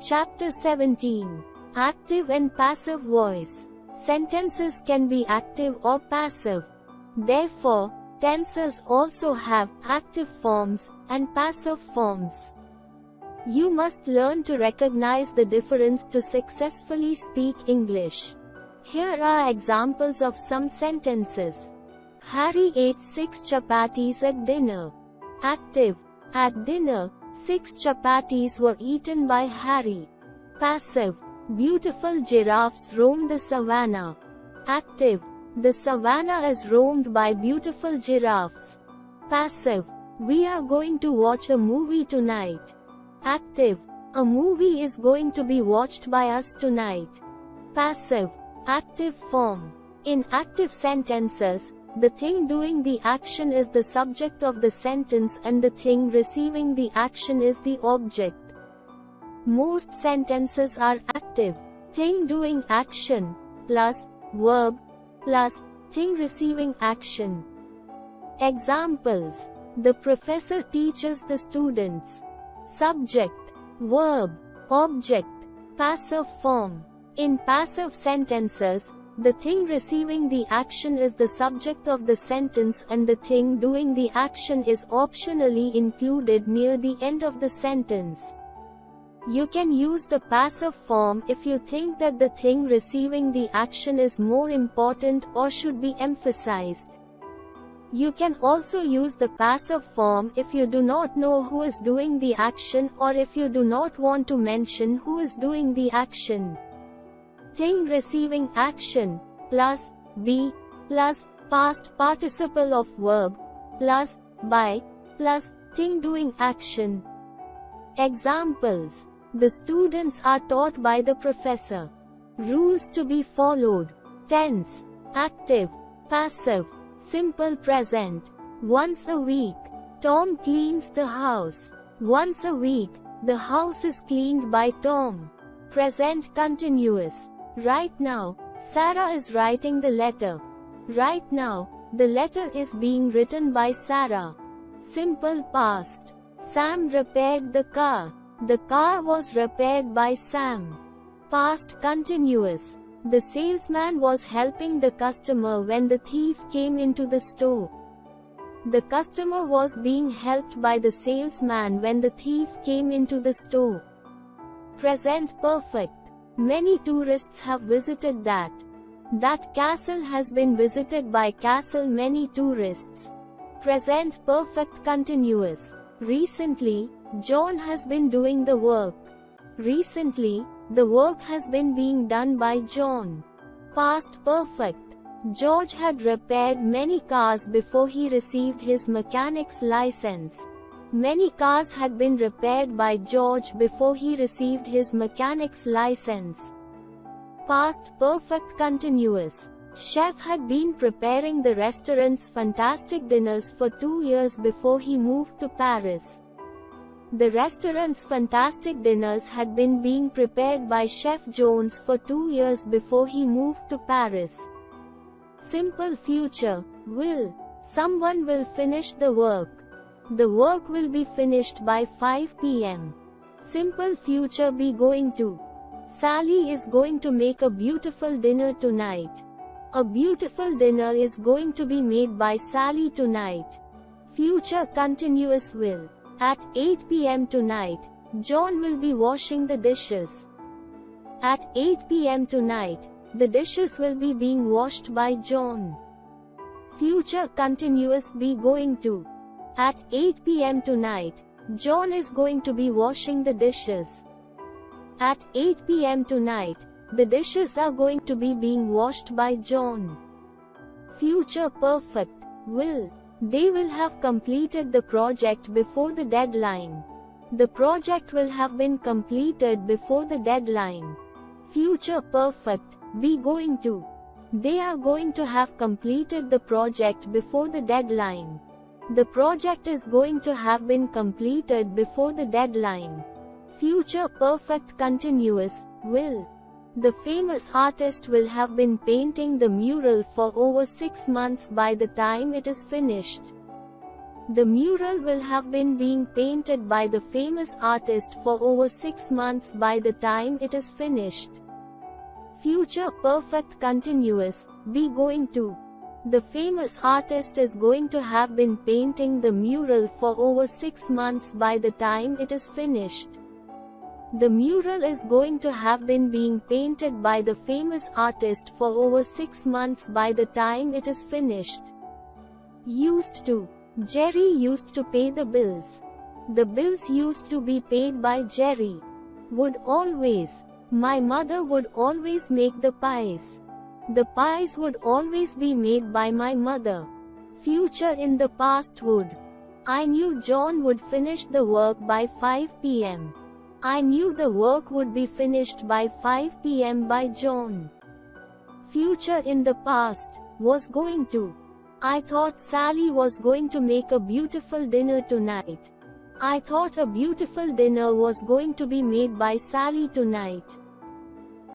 Chapter 17. Active and passive voice. Sentences can be active or passive. Therefore, tenses also have active forms and passive forms. You must learn to recognize the difference to successfully speak English. Here are examples of some sentences. Harry ate 6 chapatis at dinner. Active. At dinner, 6 chapatis were eaten by Harry. Passive. Beautiful giraffes roam the savannah. Active. The savannah is roamed by beautiful giraffes. Passive. We are going to watch a movie tonight. Active. A movie is going to be watched by us tonight. Passive. Active form. In active sentences, the thing doing the action is the subject of the sentence and the thing receiving the action is the object. Most sentences are active. Thing doing action plus verb plus thing receiving action. Examples. The professor teaches the students. Subject, verb, object, passive form. In passive sentences, the thing receiving the action is the subject of the sentence and the thing doing the action is optionally included near the end of the sentence. You can use the passive form if you think that the thing receiving the action is more important or should be emphasized. You can also use the passive form if you do not know who is doing the action or if you do not want to mention who is doing the action. Thing receiving action plus be plus past participle of verb plus by plus thing doing action. Examples. The students are taught by the professor. Rules to be followed. Tense. Active. Passive. Simple present. Once a week. Tom cleans the house. Once a week, the house is cleaned by Tom. Present continuous. Right now, Sarah is writing the letter. Right now, the letter is being written by Sarah. Simple past. Sam repaired the car. The car was repaired by Sam. Past continuous. The salesman was helping the customer when the thief came into the store. The customer was being helped by the salesman when the thief came into the store. Present perfect. Many tourists have visited that. That castle has been visited by castle many tourists. Present perfect continuous. Recently, John has been doing the work. Recently, the work has been being done by John. Past perfect. George had repaired many cars before he received his mechanic's license. Many cars had been repaired by George before he received his mechanic's license. Past perfect continuous. Chef had been preparing the restaurant's fantastic dinners for 2 years before he moved to Paris. The restaurant's fantastic dinners had been being prepared by Chef Jones for 2 years before he moved to Paris. Simple future. Will. Someone will finish the work. The work will be finished by 5 p.m. Simple future be going to. Sally is going to make a beautiful dinner tonight. A beautiful dinner is going to be made by Sally tonight. Future continuous will. At 8 p.m. tonight, John will be washing the dishes. At 8 p.m. tonight, the dishes will be being washed by John. Future continuous be going to. At 8 p.m. tonight, John is going to be washing the dishes. At 8 p.m. tonight, the dishes are going to be being washed by John. Future perfect. Will. They will have completed the project before the deadline. The project will have been completed before the deadline. Future perfect. Be going to. They are going to have completed the project before the deadline. The project is going to have been completed before the deadline. Future perfect continuous. Will. The famous artist will have been painting the mural for over 6 months by the time it is finished. The mural will have been being painted by the famous artist for over 6 months by the time it is finished. Future perfect continuous, be going to. The famous artist is going to have been painting the mural for over 6 months by the time it is finished. The mural is going to have been being painted by the famous artist for over 6 months by the time it is finished. Used to. Jerry used to pay the bills. The bills used to be paid by Jerry. Would always. My mother would always make the pies. The pies would always be made by my mother. Future in the past would. I knew John would finish the work by 5 p.m. I knew the work would be finished by 5 p.m. by John. Future in the past was going to. I thought Sally was going to make a beautiful dinner tonight. I thought a beautiful dinner was going to be made by Sally tonight.